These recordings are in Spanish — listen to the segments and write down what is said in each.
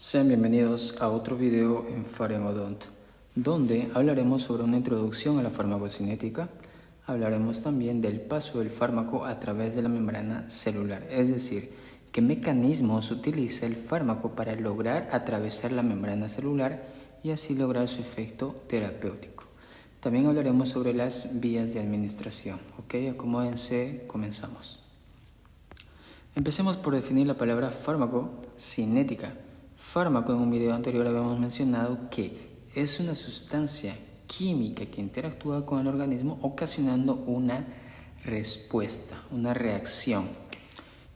Sean bienvenidos a otro video en Pharmaodont, donde hablaremos sobre una introducción a la farmacocinética. Hablaremos también del paso del fármaco a través de la membrana celular, es decir, qué mecanismos utiliza el fármaco para lograr atravesar la membrana celular y así lograr su efecto terapéutico. También hablaremos sobre las vías de administración. Ok, acomódense, comenzamos. Empecemos por definir la palabra farmacocinética. Fármaco, en un video anterior habíamos mencionado que es una sustancia química que interactúa con el organismo ocasionando una respuesta, una reacción.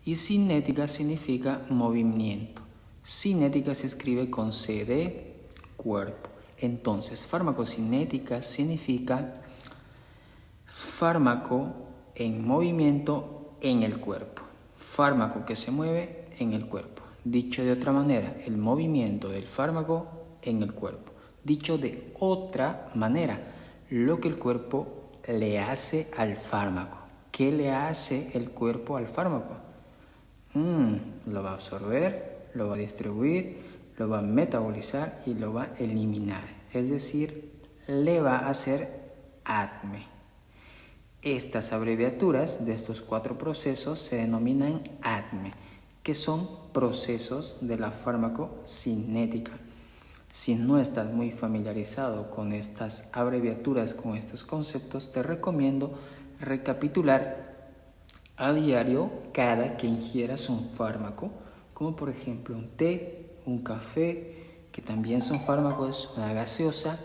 Y cinética significa movimiento. Cinética se escribe con C de cuerpo. Entonces, farmacocinética significa fármaco en movimiento en el cuerpo. Fármaco que se mueve en el cuerpo. Dicho de otra manera, el movimiento del fármaco en el cuerpo. Dicho de otra manera, lo que el cuerpo le hace al fármaco. ¿Qué le hace el cuerpo al fármaco? Lo va a absorber, lo va a distribuir, lo va a metabolizar y lo va a eliminar. Es decir, le va a hacer ADME. Estas abreviaturas de estos 4 procesos se denominan ADME, que son procesos de la farmacocinética. Si no estás muy familiarizado con estas abreviaturas, con estos conceptos, te recomiendo recapitular a diario cada que ingieras un fármaco, como por ejemplo un té, un café, que también son fármacos, una gaseosa,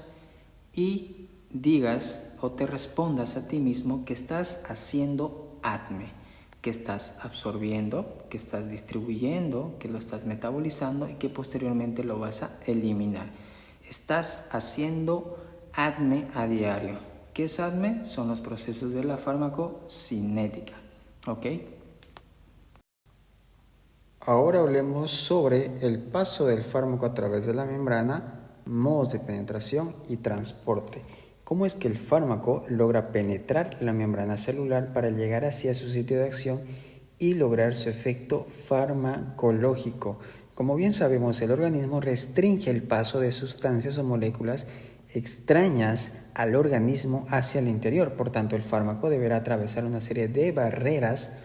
y digas o te respondas a ti mismo que estás haciendo ADME, que estás absorbiendo, que estás distribuyendo, que lo estás metabolizando y que posteriormente lo vas a eliminar. Estás haciendo ADME a diario. ¿Qué es ADME? Son los procesos de la farmacocinética. ¿Ok? Ahora hablemos sobre el paso del fármaco a través de la membrana, modos de penetración y transporte. ¿Cómo es que el fármaco logra penetrar la membrana celular para llegar hacia su sitio de acción y lograr su efecto farmacológico? Como bien sabemos, el organismo restringe el paso de sustancias o moléculas extrañas al organismo hacia el interior. Por tanto, el fármaco deberá atravesar una serie de barreras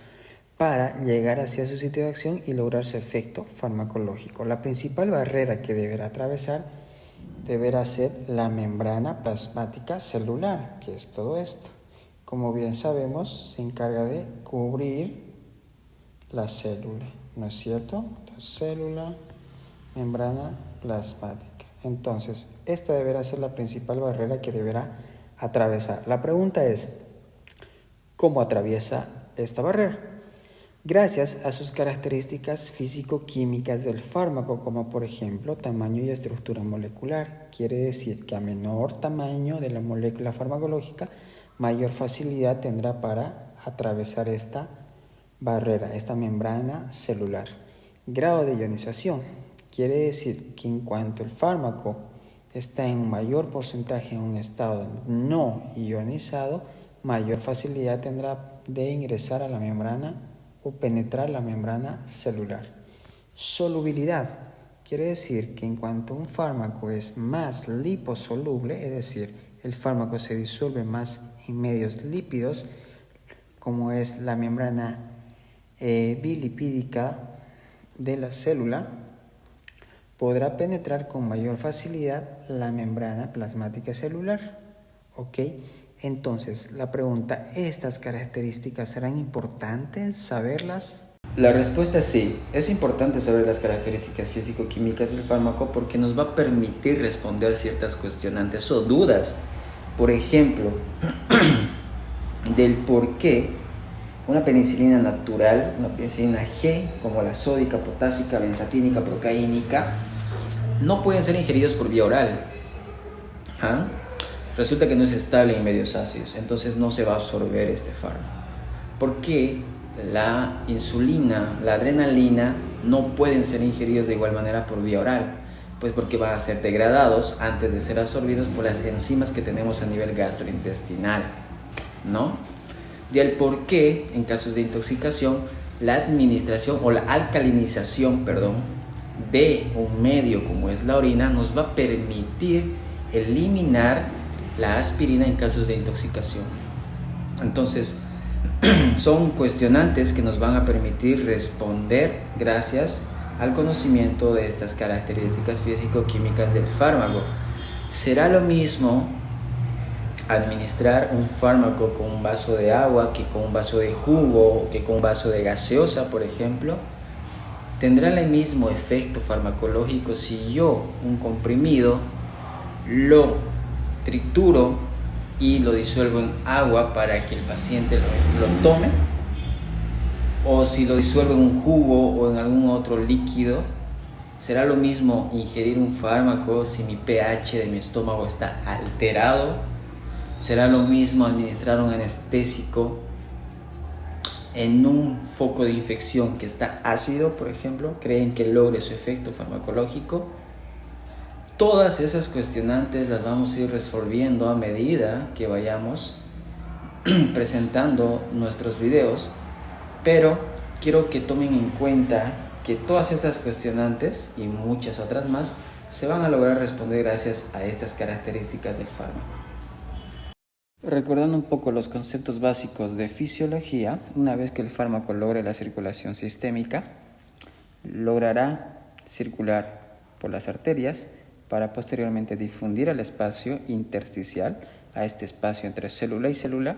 para llegar hacia su sitio de acción y lograr su efecto farmacológico. La principal barrera que deberá atravesar deberá ser la membrana plasmática celular, que es todo esto. Como bien sabemos, se encarga de cubrir la célula, ¿no es cierto? La célula, membrana plasmática. Entonces, esta deberá ser la principal barrera que deberá atravesar. La pregunta es, ¿cómo atraviesa esta barrera? Gracias a sus características físico-químicas del fármaco, como por ejemplo tamaño y estructura molecular. Quiere decir que a menor tamaño de la molécula farmacológica, mayor facilidad tendrá para atravesar esta barrera, esta membrana celular. Grado de ionización. Quiere decir que en cuanto el fármaco está en mayor porcentaje en un estado no ionizado, mayor facilidad tendrá de ingresar a la membrana o penetrar la membrana celular. Solubilidad quiere decir que en cuanto un fármaco es más liposoluble, es decir, el fármaco se disuelve más en medios lípidos, como es la membrana bilipídica de la célula, podrá penetrar con mayor facilidad la membrana plasmática celular. ¿Ok? Entonces, la pregunta, ¿estas características serán importantes saberlas? La respuesta es sí. Es importante saber las características físico-químicas del fármaco porque nos va a permitir responder ciertas cuestionantes o dudas. Por ejemplo, del por qué una penicilina natural, una penicilina G, como la sódica, potásica, benzatínica, procaínica, no pueden ser ingeridos por vía oral. Resulta que no es estable en medios ácidos, entonces no se va a absorber este fármaco. ¿Por qué la insulina, la adrenalina no pueden ser ingeridos de igual manera por vía oral? Pues porque van a ser degradados antes de ser absorbidos por las enzimas que tenemos a nivel gastrointestinal, ¿no? Y el por qué, en casos de intoxicación, la administración o la alcalinización, de un medio como es la orina, nos va a permitir eliminar la aspirina en casos de intoxicación. Entonces, son cuestionantes que nos van a permitir responder gracias al conocimiento de estas características físico-químicas del fármaco. ¿Será lo mismo administrar un fármaco con un vaso de agua que con un vaso de jugo o que con un vaso de gaseosa, por ejemplo? ¿Tendrá el mismo efecto farmacológico si yo un comprimido lo trituro y lo disuelvo en agua para que el paciente lo tome? ¿O si lo disuelvo en un jugo o en algún otro líquido? ¿Será lo mismo ingerir un fármaco si mi pH de mi estómago está alterado? ¿Será lo mismo administrar un anestésico en un foco de infección que está ácido, por ejemplo? ¿Creen que logre su efecto farmacológico? Todas esas cuestionantes las vamos a ir resolviendo a medida que vayamos presentando nuestros videos, pero quiero que tomen en cuenta que todas estas cuestionantes y muchas otras más se van a lograr responder gracias a estas características del fármaco. Recordando un poco los conceptos básicos de fisiología, una vez que el fármaco logre la circulación sistémica, logrará circular por las arterias para posteriormente difundir al espacio intersticial, a este espacio entre célula y célula,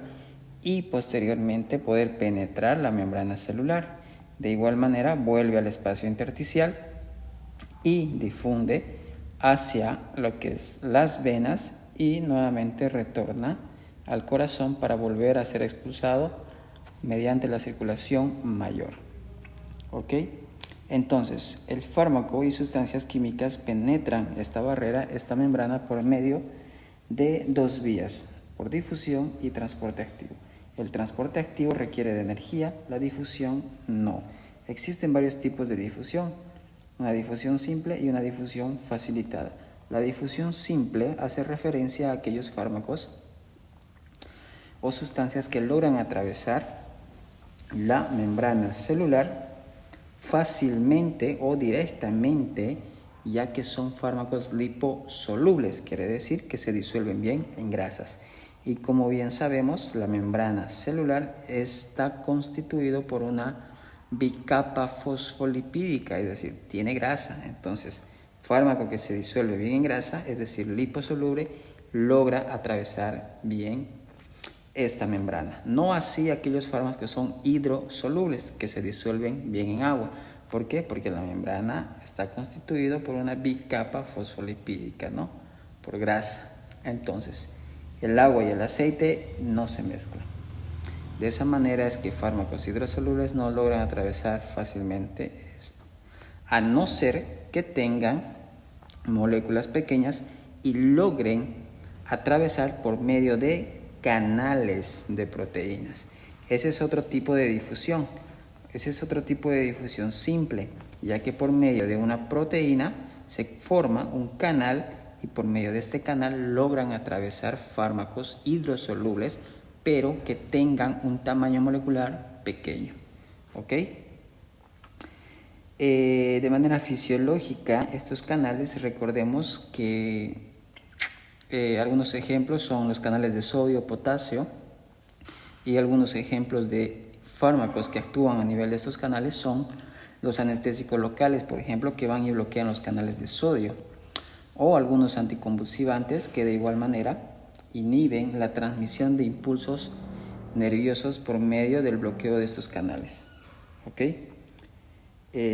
y posteriormente poder penetrar la membrana celular. De igual manera vuelve al espacio intersticial y difunde hacia lo que es las venas y nuevamente retorna al corazón para volver a ser expulsado mediante la circulación mayor. ¿Ok? Entonces, el fármaco y sustancias químicas penetran esta barrera, esta membrana, por medio de dos vías, por difusión y transporte activo. El transporte activo requiere de energía, la difusión no. Existen varios tipos de difusión, una difusión simple y una difusión facilitada. La difusión simple hace referencia a aquellos fármacos o sustancias que logran atravesar la membrana celular fácilmente o directamente, ya que son fármacos liposolubles, quiere decir que se disuelven bien en grasas. Y como bien sabemos, la membrana celular está constituido por una bicapa fosfolipídica, es decir, tiene grasa. Entonces, fármaco que se disuelve bien en grasa, es decir, liposoluble, logra atravesar bien esta membrana. No así aquellos fármacos que son hidrosolubles, que se disuelven bien en agua. ¿Por qué? Porque la membrana está constituida por una bicapa fosfolipídica, ¿no? Por grasa. Entonces, el agua y el aceite no se mezclan. De esa manera es que fármacos hidrosolubles no logran atravesar fácilmente esto, a no ser que tengan moléculas pequeñas y logren atravesar por medio de canales de proteínas. Ese es otro tipo de difusión. Ese es otro tipo de difusión simple, ya que por medio de una proteína se forma un canal y por medio de este canal logran atravesar fármacos hidrosolubles, pero que tengan un tamaño molecular pequeño. ¿Ok? De manera fisiológica, estos canales, recordemos que algunos ejemplos son los canales de sodio, potasio, y algunos ejemplos de fármacos que actúan a nivel de estos canales son los anestésicos locales, por ejemplo, que van y bloquean los canales de sodio, o algunos anticonvulsivantes que de igual manera inhiben la transmisión de impulsos nerviosos por medio del bloqueo de estos canales. ¿Ok?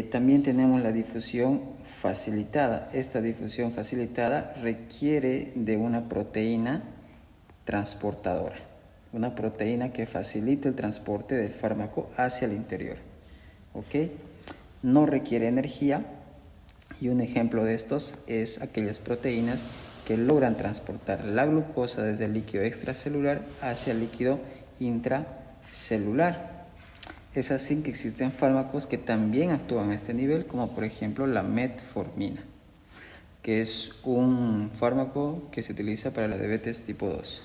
También tenemos la difusión facilitada. Esta difusión facilitada requiere de una proteína transportadora, una proteína que facilite el transporte del fármaco hacia el interior. ¿Ok? No requiere energía, y un ejemplo de estos es aquellas proteínas que logran transportar la glucosa desde el líquido extracelular hacia el líquido intracelular. Es así que existen fármacos que también actúan a este nivel, como por ejemplo la metformina, que es un fármaco que se utiliza para la diabetes tipo 2.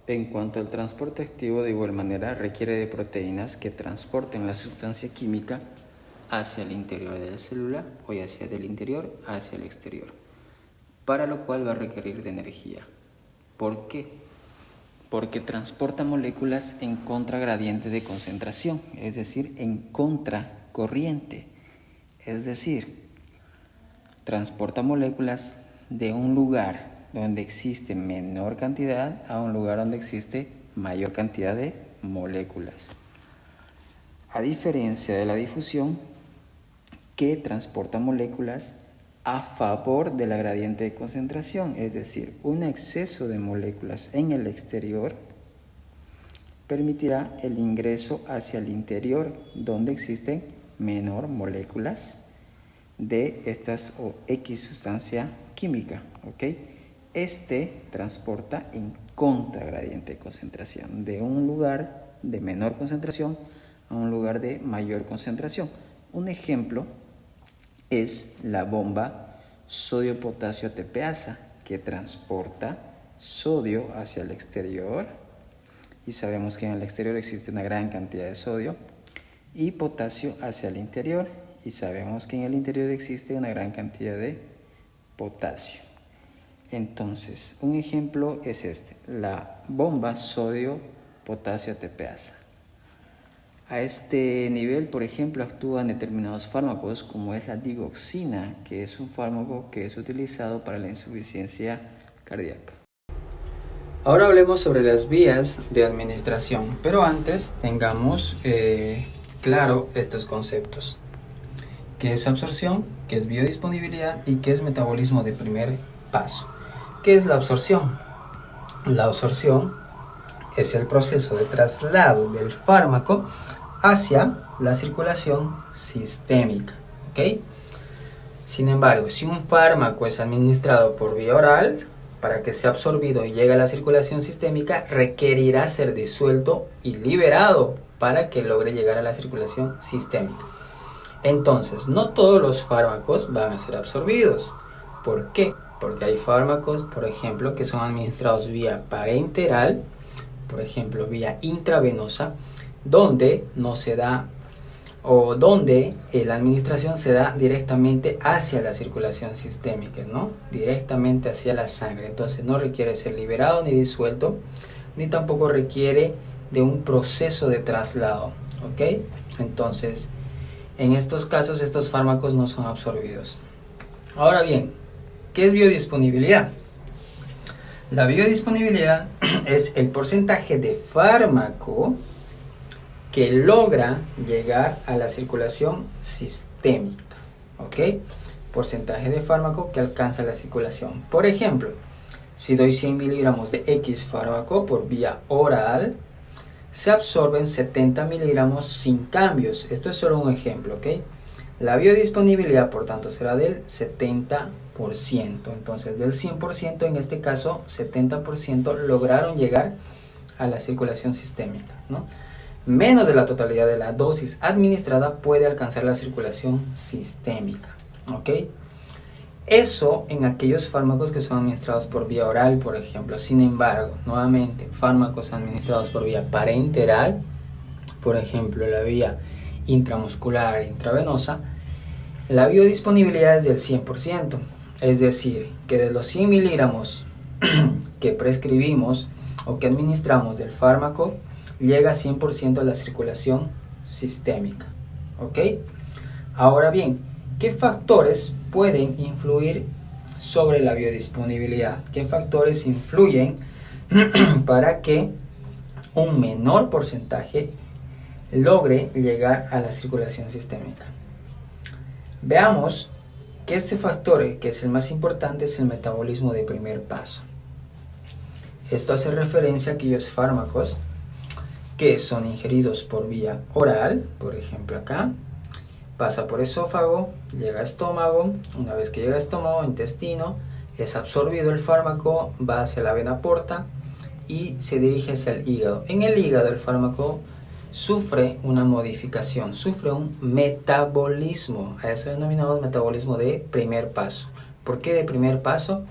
En cuanto al transporte activo, de igual manera requiere de proteínas que transporten la sustancia química hacia el interior de la célula o ya sea del interior hacia el exterior, para lo cual va a requerir de energía. ¿Por qué? Porque transporta moléculas en contragradiente de concentración, es decir, en contracorriente. Es decir, transporta moléculas de un lugar donde existe menor cantidad a un lugar donde existe mayor cantidad de moléculas. A diferencia de la difusión, que transporta moléculas a favor de la gradiente de concentración, es decir, un exceso de moléculas en el exterior permitirá el ingreso hacia el interior donde existen menor moléculas de estas o X sustancia química, ¿ok? Este transporta en contragradiente de concentración, de un lugar de menor concentración a un lugar de mayor concentración. Un ejemplo es la bomba sodio-potasio ATPasa, que transporta sodio hacia el exterior, y sabemos que en el exterior existe una gran cantidad de sodio, y potasio hacia el interior, y sabemos que en el interior existe una gran cantidad de potasio. Entonces, un ejemplo es este, la bomba sodio-potasio ATPasa. A este nivel, por ejemplo, actúan determinados fármacos como es la digoxina, que es un fármaco que es utilizado para la insuficiencia cardíaca. Ahora hablemos sobre las vías de administración, pero antes tengamos claro estos conceptos. ¿Qué es absorción? ¿Qué es biodisponibilidad? ¿Y qué es metabolismo de primer paso? ¿Qué es la absorción? La absorción es el proceso de traslado del fármaco hacia la circulación sistémica, ¿ok? Sin embargo, si un fármaco es administrado por vía oral, para que sea absorbido y llegue a la circulación sistémica, requerirá ser disuelto y liberado para que logre llegar a la circulación sistémica. Entonces, no todos los fármacos van a ser absorbidos. ¿Por qué? Porque hay fármacos, por ejemplo, que son administrados vía parenteral, por ejemplo, vía intravenosa, donde no se da o donde la administración se da directamente hacia la circulación sistémica, ¿no? Directamente hacia la sangre. Entonces no requiere ser liberado ni disuelto, ni tampoco requiere de un proceso de traslado, ¿ok? Entonces, en estos casos, estos fármacos no son absorbidos. Ahora bien, ¿qué es biodisponibilidad? La biodisponibilidad es el porcentaje de fármaco que logra llegar a la circulación sistémica, ¿ok? Porcentaje de fármaco que alcanza la circulación. Por ejemplo, si doy 100 miligramos de X fármaco por vía oral, se absorben 70 miligramos sin cambios. Esto es solo un ejemplo, ¿ok? La biodisponibilidad, por tanto, será del 70%. Entonces, del 100%, en este caso, 70% lograron llegar a la circulación sistémica, ¿no? Menos de la totalidad de la dosis administrada puede alcanzar la circulación sistémica, ¿ok? Eso en aquellos fármacos que son administrados por vía oral, por ejemplo. Sin embargo, nuevamente, fármacos administrados por vía parenteral, por ejemplo, la vía intramuscular e intravenosa, la biodisponibilidad es del 100%. Es decir, que de los 100 miligramos que prescribimos o que administramos del fármaco, llega 100% a la circulación sistémica, ¿ok? Ahora bien, ¿qué factores pueden influir sobre la biodisponibilidad? ¿Qué factores influyen para que un menor porcentaje logre llegar a la circulación sistémica? Veamos que este factor, que es el más importante, es el metabolismo de primer paso. Esto hace referencia a aquellos fármacos que son ingeridos por vía oral, por ejemplo acá, pasa por esófago, llega a estómago, una vez que llega a estómago, intestino, es absorbido el fármaco, va hacia la vena porta y se dirige hacia el hígado. En el hígado el fármaco sufre una modificación, sufre un metabolismo, a eso denominamos metabolismo de primer paso. ¿Por qué de primer paso?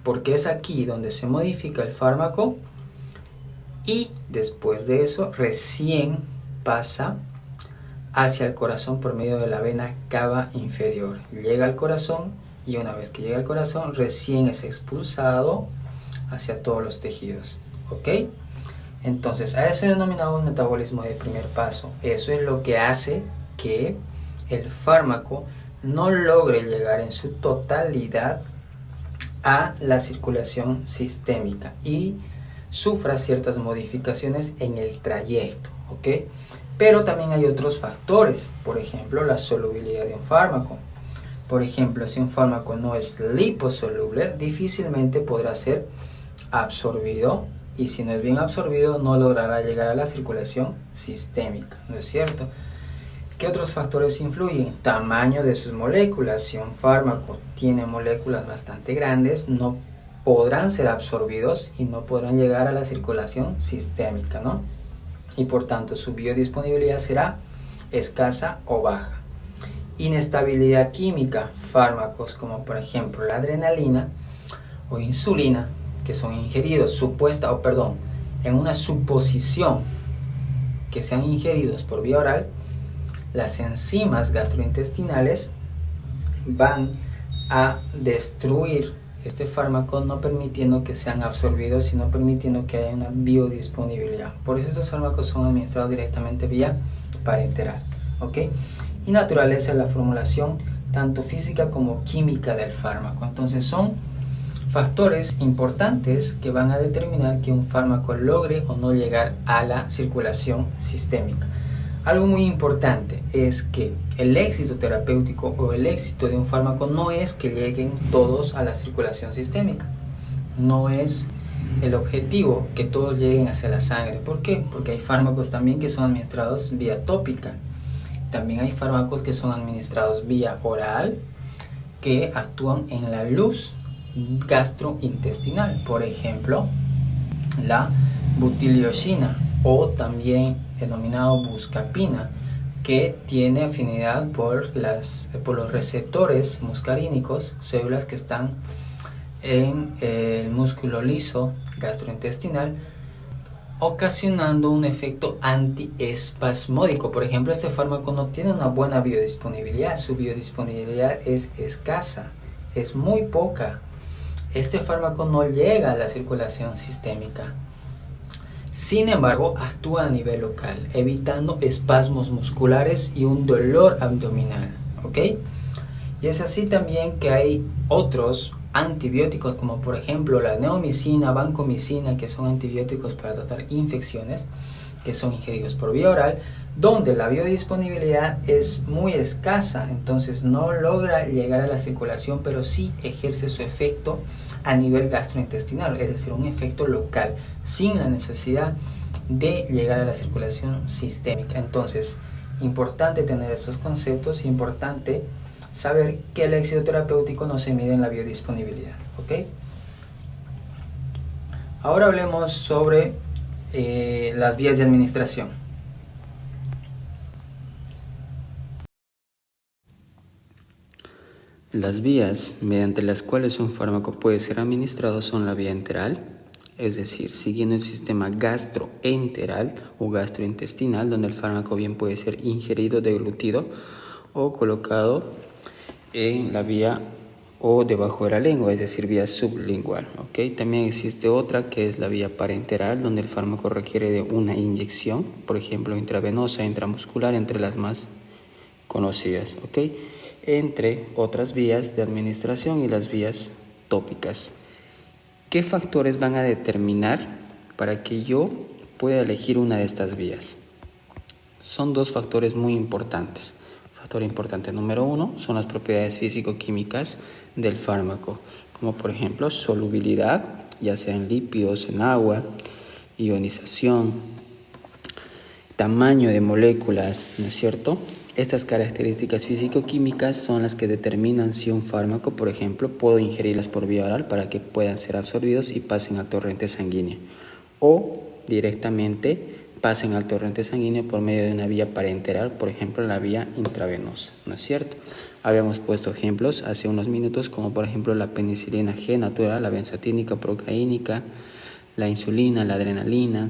Porque es aquí donde se modifica el fármaco y después de eso recién pasa hacia el corazón por medio de la vena cava inferior. Llega al corazón y una vez que llega al corazón recién es expulsado hacia todos los tejidos. ¿Ok? Entonces a ese denominamos metabolismo de primer paso. Eso es lo que hace que el fármaco no logre llegar en su totalidad a la circulación sistémica y sufra ciertas modificaciones en el trayecto, ¿ok? Pero también hay otros factores, por ejemplo, la solubilidad de un fármaco. Por ejemplo, si un fármaco no es liposoluble, difícilmente podrá ser absorbido, y si no es bien absorbido, no logrará llegar a la circulación sistémica, ¿no es cierto? ¿Qué otros factores influyen? Tamaño de sus moléculas. Si un fármaco tiene moléculas bastante grandes, no podrán ser absorbidos y no podrán llegar a la circulación sistémica, ¿no? Y por tanto su biodisponibilidad será escasa o baja. Inestabilidad química. Fármacos como por ejemplo la adrenalina o insulina, que son ingeridos en una suposición que sean ingeridos por vía oral, las enzimas gastrointestinales van a destruir este fármaco, no permitiendo que sean absorbidos, sino permitiendo que haya una biodisponibilidad. Por eso estos fármacos son administrados directamente vía parenteral, ¿ok? Y naturaleza de la formulación, tanto física como química del fármaco. Entonces son factores importantes que van a determinar que un fármaco logre o no llegar a la circulación sistémica. Algo muy importante es que el éxito terapéutico o el éxito de un fármaco no es que lleguen todos a la circulación sistémica. No es el objetivo que todos lleguen hacia la sangre. ¿Por qué? Porque hay fármacos también que son administrados vía tópica. También hay fármacos que son administrados vía oral que actúan en la luz gastrointestinal. Por ejemplo, la butilioxina o también denominado buscapina, que tiene afinidad por los receptores muscarínicos, células que están en el músculo liso gastrointestinal, ocasionando un efecto antiespasmódico. Por ejemplo, este fármaco no tiene una buena biodisponibilidad, su biodisponibilidad es escasa, es muy poca. Este fármaco no llega a la circulación sistémica. Sin embargo, actúa a nivel local, evitando espasmos musculares y un dolor abdominal, ¿ok? Y es así también que hay otros antibióticos, como por ejemplo la neomicina, vancomicina, que son antibióticos para tratar infecciones, que son ingeridos por vía oral, donde la biodisponibilidad es muy escasa, entonces no logra llegar a la circulación, pero sí ejerce su efecto a nivel gastrointestinal, es decir, un efecto local, sin la necesidad de llegar a la circulación sistémica. Entonces, importante tener estos conceptos, importante saber que el éxito terapéutico no se mide en la biodisponibilidad, ¿ok? Ahora hablemos sobre las vías de administración. Las vías mediante las cuales un fármaco puede ser administrado son la vía enteral, es decir, siguiendo el sistema gastroenteral o gastrointestinal, donde el fármaco bien puede ser ingerido, deglutido o colocado en la vía o debajo de la lengua, es decir, vía sublingual, ¿ok? También existe otra que es la vía parenteral, donde el fármaco requiere de una inyección, por ejemplo, intravenosa, intramuscular, entre las más conocidas, ¿ok? Entre otras vías de administración y las vías tópicas. ¿Qué factores van a determinar para que yo pueda elegir una de estas vías? Son dos factores muy importantes. Factor importante número 1 son las propiedades físico-químicas del fármaco, como por ejemplo solubilidad, ya sea en lípidos, en agua, ionización, tamaño de moléculas, ¿no es cierto? Estas características físico-químicas son las que determinan si un fármaco, por ejemplo, puedo ingerirlas por vía oral para que puedan ser absorbidos y pasen al torrente sanguíneo, o directamente pasen al torrente sanguíneo por medio de una vía parenteral, por ejemplo, la vía intravenosa, ¿no es cierto? Habíamos puesto ejemplos hace unos minutos, como por ejemplo la penicilina G natural, la benzatínica procaínica, la insulina, la adrenalina,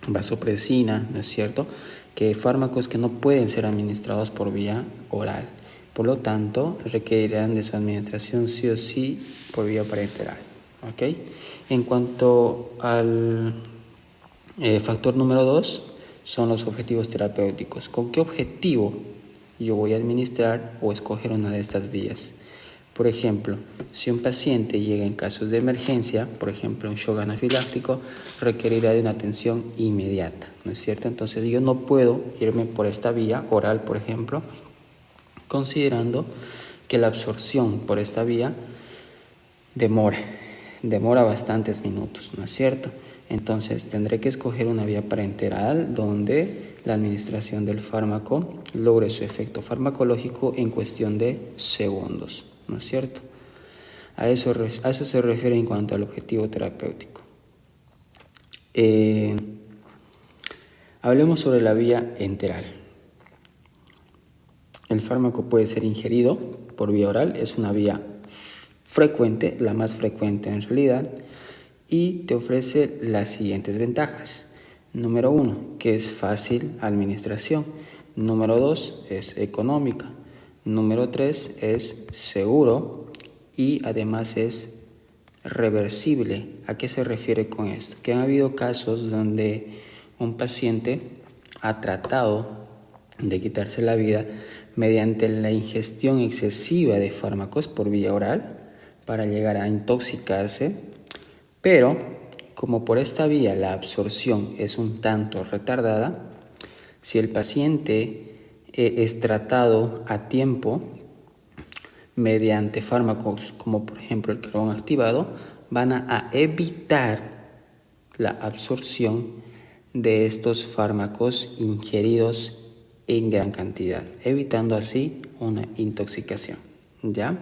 vasopresina, ¿no es cierto? que fármacos que no pueden ser administrados por vía oral. Por lo tanto, requerirán de su administración sí o sí por vía parenteral. ¿Ok? En cuanto al factor número 2, son los objetivos terapéuticos. ¿Con qué objetivo yo voy a administrar o escoger una de estas vías? Por ejemplo, si un paciente llega en casos de emergencia, por ejemplo un shock anafiláctico, requerirá de una atención inmediata, ¿no es cierto? Entonces yo no puedo irme por esta vía oral, por ejemplo, considerando que la absorción por esta vía demora bastantes minutos, ¿no es cierto? Entonces tendré que escoger una vía parenteral donde la administración del fármaco logre su efecto farmacológico en cuestión de segundos, ¿no es cierto? A eso se refiere en cuanto al objetivo terapéutico. Hablemos sobre la vía enteral. El fármaco puede ser ingerido por vía oral, es una vía frecuente, la más frecuente en realidad, y te ofrece las siguientes ventajas. Número 1, que es fácil administración. Número 2, es económica. Número 3, es seguro y además es reversible. ¿A qué se refiere con esto? Que ha habido casos donde un paciente ha tratado de quitarse la vida mediante la ingestión excesiva de fármacos por vía oral para llegar a intoxicarse, pero como por esta vía la absorción es un tanto retardada, si el paciente es tratado a tiempo mediante fármacos como por ejemplo el carbón activado, van a evitar la absorción de estos fármacos ingeridos en gran cantidad, evitando así una intoxicación, ¿ya?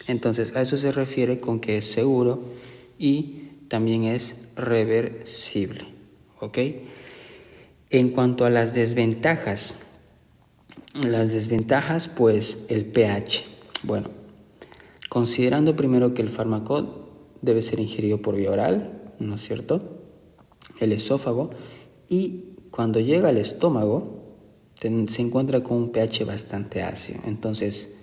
Entonces a eso se refiere con que es seguro y también es reversible, ¿ok? En cuanto a las desventajas, pues el pH. Bueno, considerando primero que el fármaco debe ser ingerido por vía oral, ¿no es cierto? El esófago, y cuando llega al estómago se encuentra con un pH bastante ácido, entonces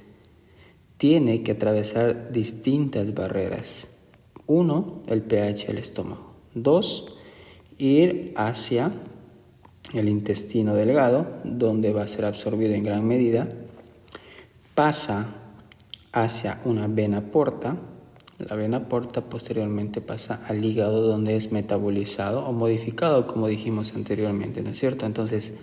tiene que atravesar distintas barreras. 1, el pH del estómago. 2, ir hacia el intestino delgado, donde va a ser absorbido en gran medida. Pasa hacia una vena porta. La vena porta posteriormente pasa al hígado, donde es metabolizado o modificado, como dijimos anteriormente, ¿no es cierto? Entonces,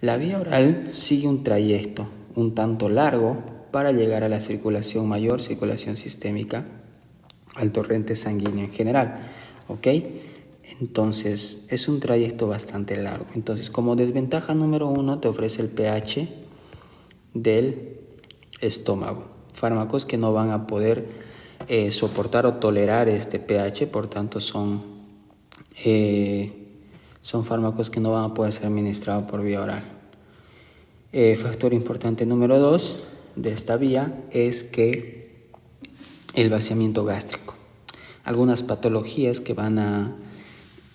la vía oral sigue un trayecto un tanto largo para llegar a la circulación mayor, circulación sistémica, al torrente sanguíneo en general, ¿ok? Entonces, es un trayecto bastante largo. Entonces, como desventaja número 1, te ofrece el pH del estómago. Fármacos que no van a poder soportar o tolerar este pH, por tanto, son fármacos que no van a poder ser administrados por vía oral. Factor importante número 2 de esta vía es que el vaciamiento gástrico. Algunas patologías que van a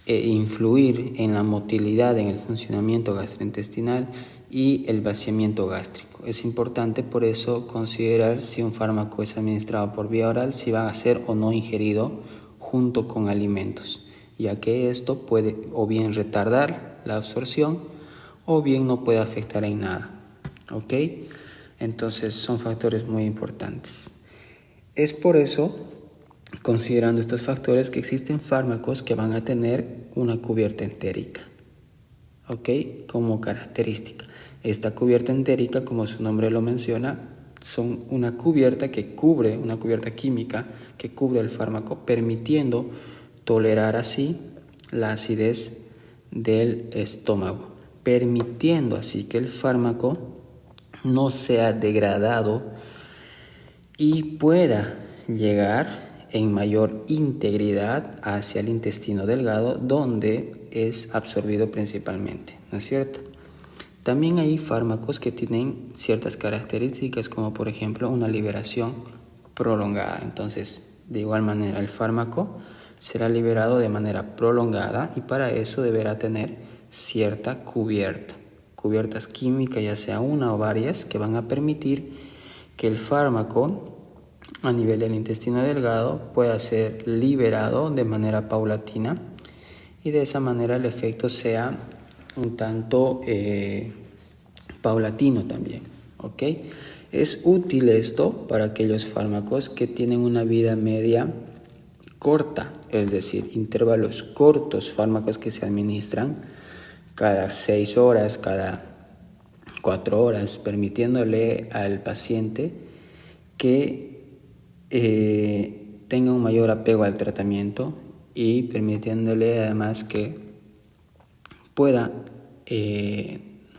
influir en la motilidad, en el funcionamiento gastrointestinal y el vaciamiento gástrico. Es importante por eso considerar si un fármaco es administrado por vía oral, si va a ser o no ingerido junto con alimentos, ya que esto puede o bien retardar la absorción o bien no puede afectar en nada. ¿Ok? Entonces son factores muy importantes. Es por eso, considerando estos factores, que existen fármacos que van a tener una cubierta entérica, ¿ok? Como característica. Esta cubierta entérica, como su nombre lo menciona, son una cubierta química que cubre el fármaco, permitiendo tolerar así la acidez del estómago, permitiendo así que el fármaco no sea degradado y pueda llegar en mayor integridad hacia el intestino delgado, donde es absorbido principalmente, ¿no es cierto? También hay fármacos que tienen ciertas características, como por ejemplo una liberación prolongada. Entonces, de igual manera, el fármaco será liberado de manera prolongada y para eso deberá tener cierta cubierta, cubiertas químicas, ya sea una o varias, que van a permitir que el fármaco a nivel del intestino delgado pueda ser liberado de manera paulatina y de esa manera el efecto sea un tanto paulatino también, ¿ok? Es útil esto para aquellos fármacos que tienen una vida media corta, es decir, intervalos cortos, fármacos que se administran cada 6 horas, cada 4 horas, permitiéndole al paciente que tenga un mayor apego al tratamiento y permitiéndole además que pueda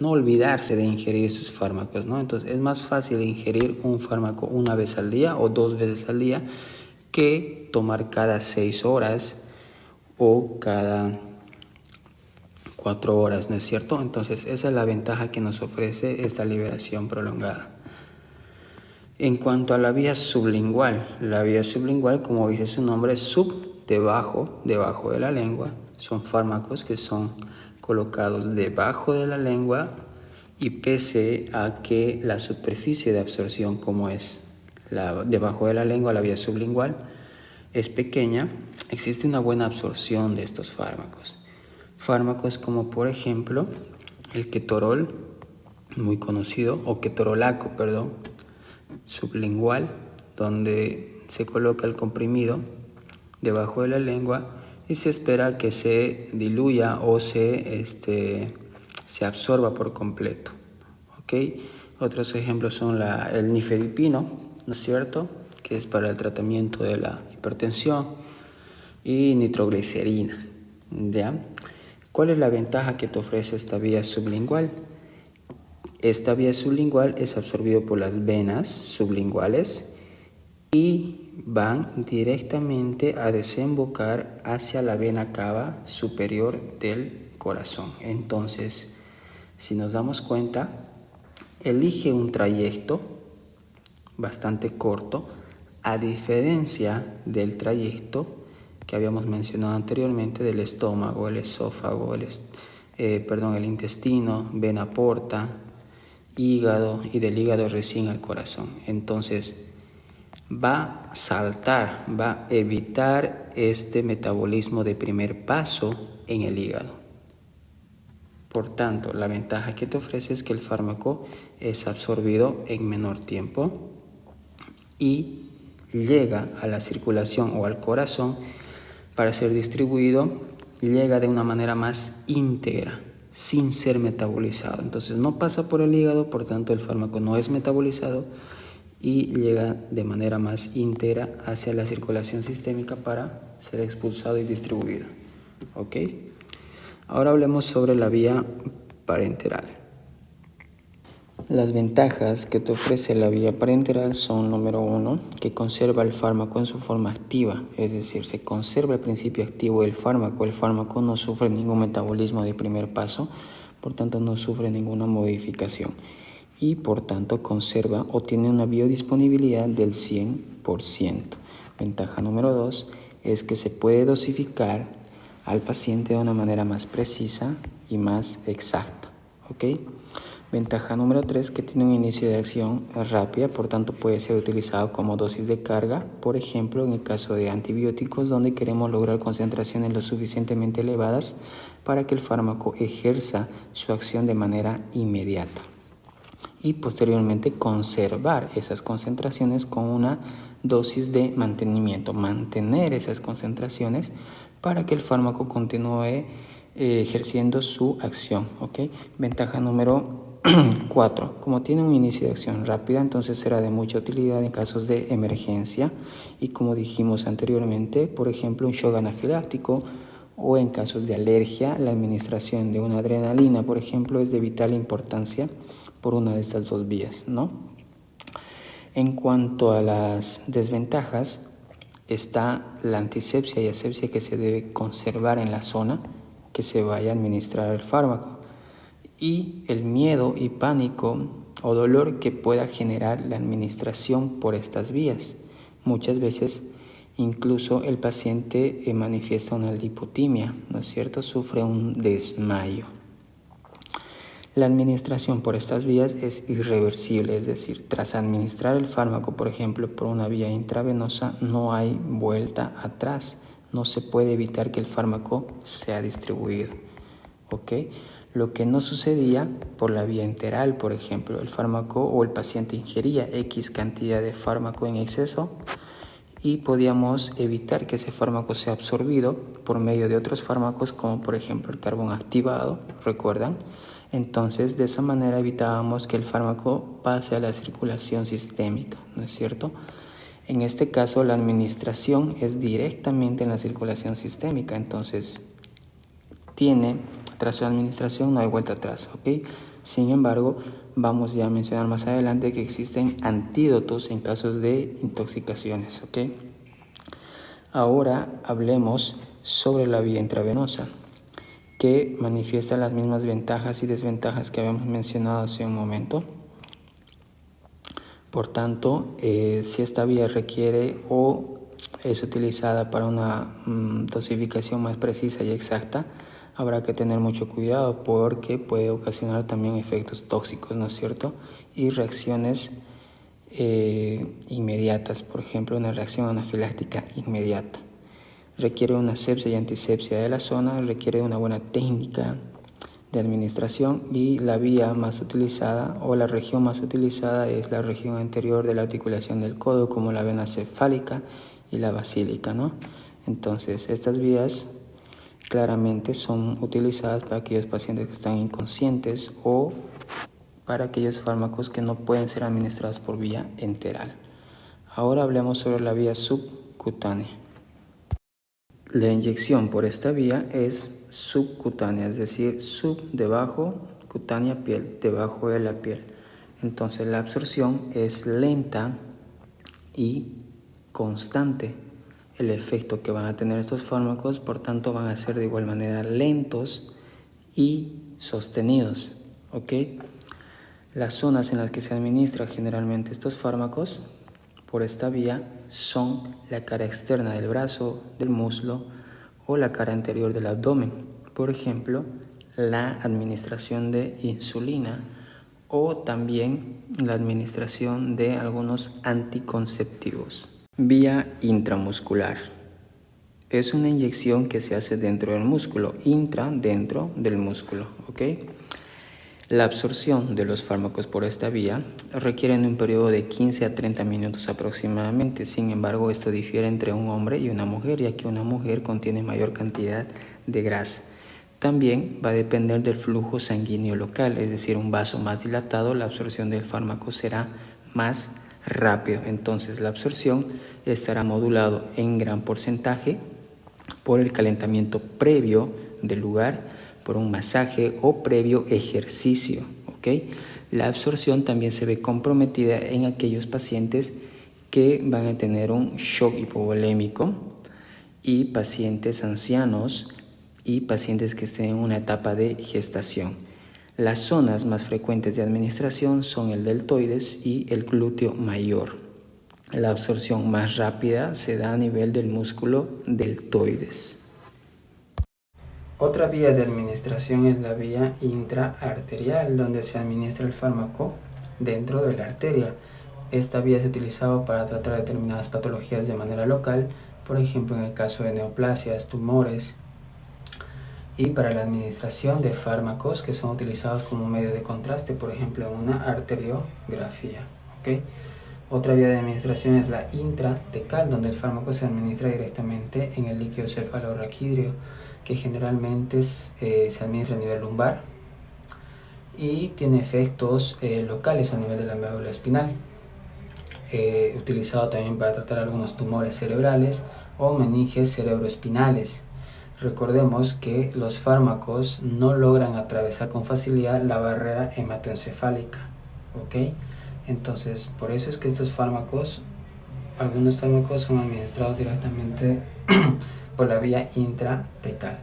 no olvidarse de ingerir sus fármacos, ¿no? Entonces es más fácil ingerir un fármaco una vez al día o 2 veces al día que tomar cada 6 horas o cada 4 horas, ¿no es cierto? Entonces esa es la ventaja que nos ofrece esta liberación prolongada. En cuanto a la vía sublingual, como dice su nombre, sub, debajo de la lengua, son fármacos que son colocados debajo de la lengua y pese a que la superficie de absorción, como es debajo de la lengua, la vía sublingual, es pequeña, existe una buena absorción de estos fármacos. Fármacos como por ejemplo el ketorol, muy conocido, o ketorolaco, sublingual, donde se coloca el comprimido debajo de la lengua y se espera que se diluya o se absorba por completo. ¿Okay? Otros ejemplos son el nifedipino, ¿no es cierto?, que es para el tratamiento de la hipertensión, y nitroglicerina. ¿Ya? ¿Cuál es la ventaja que te ofrece esta vía sublingual? Esta vía sublingual es absorbida por las venas sublinguales y van directamente a desembocar hacia la vena cava superior del corazón. Entonces, si nos damos cuenta, elige un trayecto bastante corto, a diferencia del trayecto que habíamos mencionado anteriormente del estómago, el esófago, el intestino, vena porta, hígado y del hígado recién al corazón. Entonces va a evitar este metabolismo de primer paso en el hígado. Por tanto, la ventaja que te ofrece es que el fármaco es absorbido en menor tiempo y llega a la circulación o al corazón para ser distribuido, llega de una manera más íntegra, sin ser metabolizado. Entonces no pasa por el hígado, por tanto el fármaco no es metabolizado y llega de manera más íntegra hacia la circulación sistémica para ser expulsado y distribuido. ¿Ok? Ahora hablemos sobre la vía parenteral. Las ventajas que te ofrece la vía parenteral son, número 1, que conserva el fármaco en su forma activa, es decir, se conserva el principio activo del fármaco. El fármaco no sufre ningún metabolismo de primer paso, por tanto no sufre ninguna modificación y por tanto conserva o tiene una biodisponibilidad del 100%. Ventaja número 2 es que se puede dosificar al paciente de una manera más precisa y más exacta. ¿Ok? Ventaja número 3, que tiene un inicio de acción rápida, por tanto puede ser utilizado como dosis de carga, por ejemplo en el caso de antibióticos donde queremos lograr concentraciones lo suficientemente elevadas para que el fármaco ejerza su acción de manera inmediata y posteriormente conservar esas concentraciones con una dosis de mantenimiento, mantener esas concentraciones para que el fármaco continúe ejerciendo su acción. ¿Okay? Ventaja número 4. Como tiene un inicio de acción rápida, entonces será de mucha utilidad en casos de emergencia y como dijimos anteriormente, por ejemplo un shock anafiláctico o en casos de alergia, la administración de una adrenalina, por ejemplo, es de vital importancia por una de estas dos vías, ¿no? En cuanto a las desventajas, está la antisepsia y asepsia que se debe conservar en la zona que se vaya a administrar el fármaco y el miedo y pánico o dolor que pueda generar la administración por estas vías. Muchas veces incluso el paciente manifiesta una lipotimia, ¿no es cierto? Sufre un desmayo. La administración por estas vías es irreversible, es decir, tras administrar el fármaco, por ejemplo, por una vía intravenosa, no hay vuelta atrás. No se puede evitar que el fármaco sea distribuido. ¿Ok? Lo que no sucedía por la vía enteral, por ejemplo, el fármaco o el paciente ingería X cantidad de fármaco en exceso y podíamos evitar que ese fármaco sea absorbido por medio de otros fármacos como por ejemplo el carbón activado, ¿recuerdan? Entonces de esa manera evitábamos que el fármaco pase a la circulación sistémica, ¿no es cierto? En este caso la administración es directamente en la circulación sistémica, entonces tras su administración no hay vuelta atrás, ¿ok? Sin embargo, vamos ya a mencionar más adelante que existen antídotos en casos de intoxicaciones, ¿ok? Ahora hablemos sobre la vía intravenosa, que manifiesta las mismas ventajas y desventajas que habíamos mencionado hace un momento. Por tanto, si esta vía requiere o es utilizada para una dosificación más precisa y exacta, habrá que tener mucho cuidado porque puede ocasionar también efectos tóxicos, ¿no es cierto? Y reacciones inmediatas, por ejemplo, una reacción anafiláctica inmediata. Requiere una asepsia y antisepsia de la zona, requiere una buena técnica de administración y la vía más utilizada o la región más utilizada es la región anterior de la articulación del codo, como la vena cefálica y la basílica, ¿no? Entonces, estas vías claramente son utilizadas para aquellos pacientes que están inconscientes o para aquellos fármacos que no pueden ser administrados por vía enteral. Ahora hablemos sobre la vía subcutánea. La inyección por esta vía es subcutánea, es decir, debajo, cutánea, piel, debajo de la piel. Entonces la absorción es lenta y constante. El efecto que van a tener estos fármacos, por tanto, van a ser de igual manera lentos y sostenidos, ¿ok? Las zonas en las que se administran generalmente estos fármacos por esta vía son la cara externa del brazo, del muslo o la cara anterior del abdomen. Por ejemplo, la administración de insulina o también la administración de algunos anticonceptivos. Vía intramuscular. Es una inyección que se hace dentro del músculo, dentro del músculo, ¿ok? La absorción de los fármacos por esta vía requiere un periodo de 15 a 30 minutos aproximadamente. Sin embargo, esto difiere entre un hombre y una mujer, ya que una mujer contiene mayor cantidad de grasa. También va a depender del flujo sanguíneo local, es decir, un vaso más dilatado, la absorción del fármaco será más rápido. Entonces, la absorción estará modulado en gran porcentaje por el calentamiento previo del lugar, por un masaje o previo ejercicio, ¿ok? La absorción también se ve comprometida en aquellos pacientes que van a tener un shock hipovolémico y pacientes ancianos y pacientes que estén en una etapa de gestación. Las zonas más frecuentes de administración son el deltoides y el glúteo mayor. La absorción más rápida se da a nivel del músculo deltoides. Otra vía de administración es la vía intraarterial, donde se administra el fármaco dentro de la arteria. Esta vía es utilizada para tratar determinadas patologías de manera local, por ejemplo en el caso de neoplasias, tumores, y para la administración de fármacos que son utilizados como medio de contraste, por ejemplo en una arteriografía, ¿okay? Otra vía de administración es la intratecal, donde el fármaco se administra directamente en el líquido cefalorraquídeo, que generalmente se administra a nivel lumbar y tiene efectos locales a nivel de la médula espinal. Utilizado también para tratar algunos tumores cerebrales o meninges cerebroespinales. Recordemos que los fármacos no logran atravesar con facilidad la barrera hematoencefálica, ¿ok? Entonces, por eso es que algunos fármacos son administrados directamente por la vía intratecal.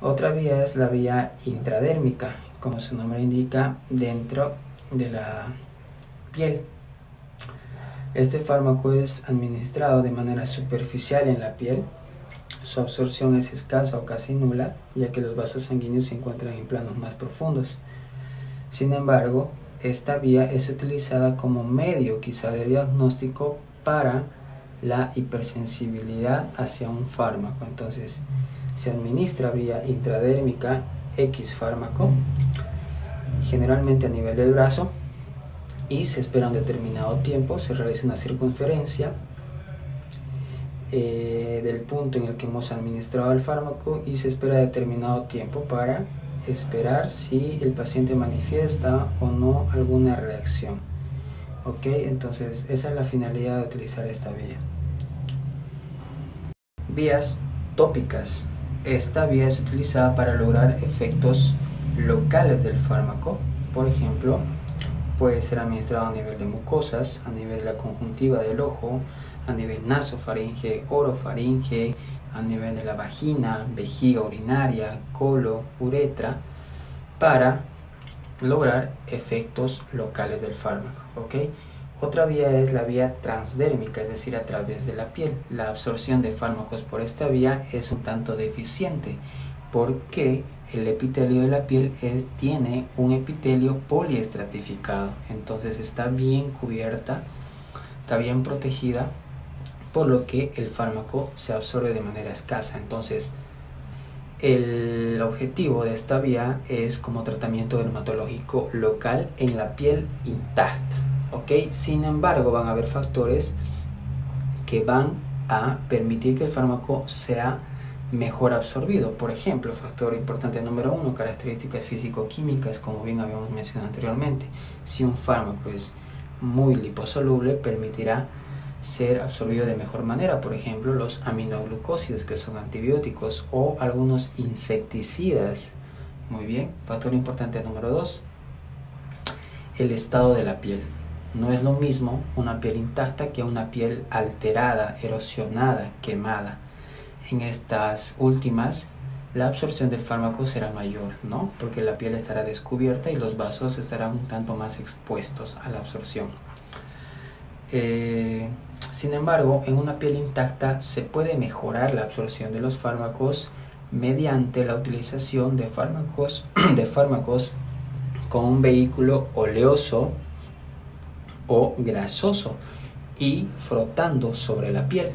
Otra vía es la vía intradérmica, como su nombre indica, dentro de la piel. Este fármaco es administrado de manera superficial en la piel. Su absorción es escasa o casi nula, ya que los vasos sanguíneos se encuentran en planos más profundos. Sin embargo, esta vía es utilizada como medio quizá de diagnóstico para la hipersensibilidad hacia un fármaco. Entonces, se administra vía intradérmica X fármaco, generalmente a nivel del brazo, y se espera un determinado tiempo, se realiza una circunferencia del punto en el que hemos administrado el fármaco y se espera determinado tiempo para esperar si el paciente manifiesta o no alguna reacción. Ok, entonces esa es la finalidad de utilizar esta vía. Vías tópicas. Esta vía es utilizada para lograr efectos locales del fármaco. Por ejemplo, puede ser administrado a nivel de mucosas, a nivel de la conjuntiva del ojo, a nivel nasofaringe, orofaringe, a nivel de la vagina, vejiga urinaria, colon, uretra, para lograr efectos locales del fármaco. ¿Okay? Otra vía es la vía transdérmica, es decir, a través de la piel. La absorción de fármacos por esta vía es un tanto deficiente porque el epitelio de la piel tiene un epitelio poliestratificado, entonces está bien cubierta, está bien protegida, por lo que el fármaco se absorbe de manera escasa. Entonces, el objetivo de esta vía es como tratamiento dermatológico local en la piel intacta. ¿Okay? Sin embargo, van a haber factores que van a permitir que el fármaco sea mejor absorbido. Por ejemplo, factor importante número 1, características físico-químicas, como bien habíamos mencionado anteriormente. Si un fármaco es muy liposoluble, permitirá ser absorbido de mejor manera. Por ejemplo, los aminoglucósidos, que son antibióticos, o algunos insecticidas. Muy bien. Factor importante número 2, el estado de la piel. No es lo mismo una piel intacta que una piel alterada, erosionada, quemada. En estas últimas, la absorción del fármaco será mayor, ¿no? Porque la piel estará descubierta y los vasos estarán un tanto más expuestos a la absorción. Sin embargo, en una piel intacta se puede mejorar la absorción de los fármacos mediante la utilización de fármacos con un vehículo oleoso o grasoso y frotando sobre la piel,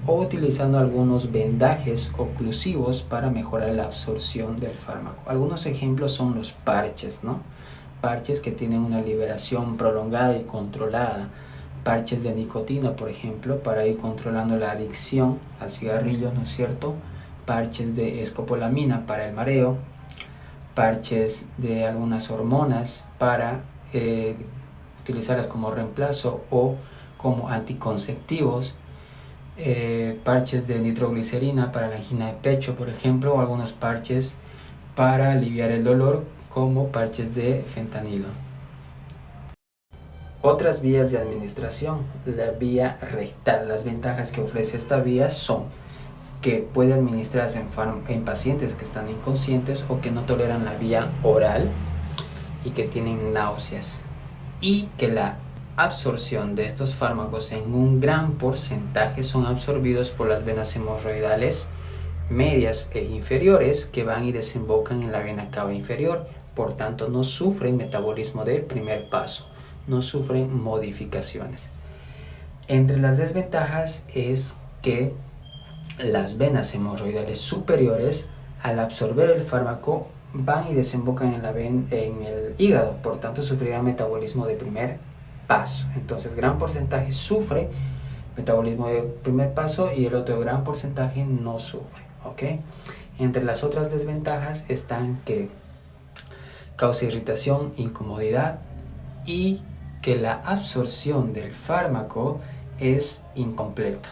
o utilizando algunos vendajes oclusivos para mejorar la absorción del fármaco. Algunos ejemplos son los parches, ¿no? Parches que tienen una liberación prolongada y controlada. Parches de nicotina, por ejemplo, para ir controlando la adicción al cigarrillo, ¿no es cierto? Parches de escopolamina para el mareo. Parches de algunas hormonas para utilizarlas como reemplazo o como anticonceptivos. Parches de nitroglicerina para la angina de pecho, por ejemplo, o algunos parches para aliviar el dolor, como parches de fentanilo. Otras vías de administración, la vía rectal. Las ventajas que ofrece esta vía son que puede administrarse en pacientes que están inconscientes o que no toleran la vía oral y que tienen náuseas, y que la absorción de estos fármacos en un gran porcentaje son absorbidos por las venas hemorroidales medias e inferiores, que van y desembocan en la vena cava inferior. Por tanto, no sufren metabolismo de primer paso, no sufren modificaciones. Entre las desventajas es que las venas hemorroidales superiores, al absorber el fármaco, van y desembocan en el hígado, por tanto sufrirán metabolismo de primer paso. Entonces, gran porcentaje sufre metabolismo de primer paso y el otro gran porcentaje no sufre. ¿Okay? Entre las otras desventajas están que causa irritación, incomodidad, y que la absorción del fármaco es incompleta.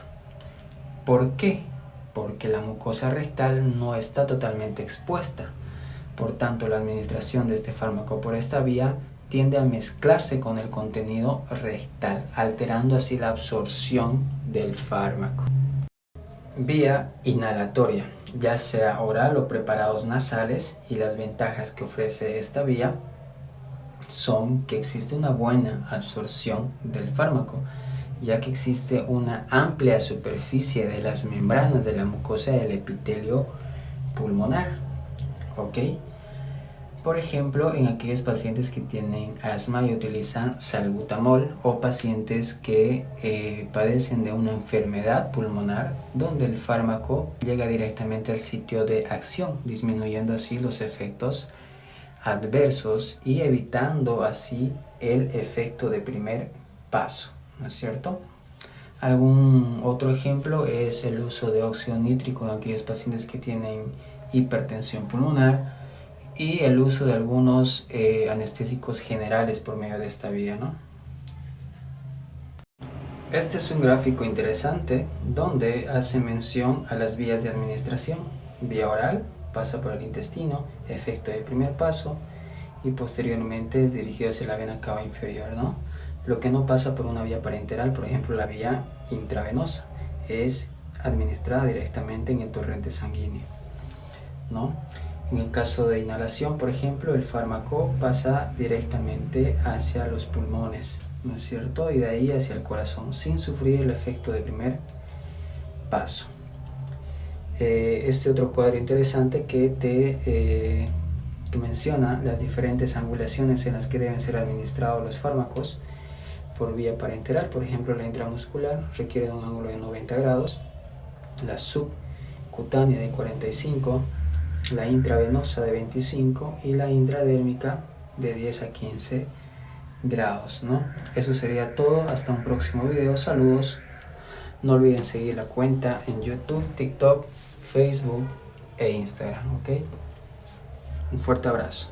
¿Por qué? Porque la mucosa rectal no está totalmente expuesta. Por tanto, la administración de este fármaco por esta vía tiende a mezclarse con el contenido rectal, alterando así la absorción del fármaco. Vía inhalatoria, ya sea oral o preparados nasales, y las ventajas que ofrece esta vía son que existe una buena absorción del fármaco, ya que existe una amplia superficie de las membranas de la mucosa del epitelio pulmonar. ¿Ok? Por ejemplo, en aquellos pacientes que tienen asma y utilizan salbutamol, o pacientes que padecen de una enfermedad pulmonar donde el fármaco llega directamente al sitio de acción, disminuyendo así los efectos adversos y evitando así el efecto de primer paso, ¿no es cierto? Algún otro ejemplo es el uso de óxido nítrico en aquellos pacientes que tienen hipertensión pulmonar, y el uso de algunos anestésicos generales por medio de esta vía, ¿no? Este es un gráfico interesante donde hace mención a las vías de administración. Vía oral, pasa por el intestino, efecto de primer paso, y posteriormente es dirigido hacia la vena cava inferior, ¿no? Lo que no pasa por una vía parenteral, por ejemplo la vía intravenosa, es administrada directamente en el torrente sanguíneo, ¿no? En el caso de inhalación, por ejemplo, el fármaco pasa directamente hacia los pulmones, ¿no es cierto? Y de ahí hacia el corazón, sin sufrir el efecto de primer paso. Este otro cuadro interesante que menciona las diferentes angulaciones en las que deben ser administrados los fármacos por vía parenteral. Por ejemplo, la intramuscular requiere de un ángulo de 90 grados, la subcutánea de 45, la intravenosa de 25 y la intradérmica de 10 a 15 grados, ¿no? Eso sería todo. Hasta un próximo video. Saludos. No olviden seguir la cuenta en YouTube, TikTok, Facebook e Instagram, ¿ok? Un fuerte abrazo.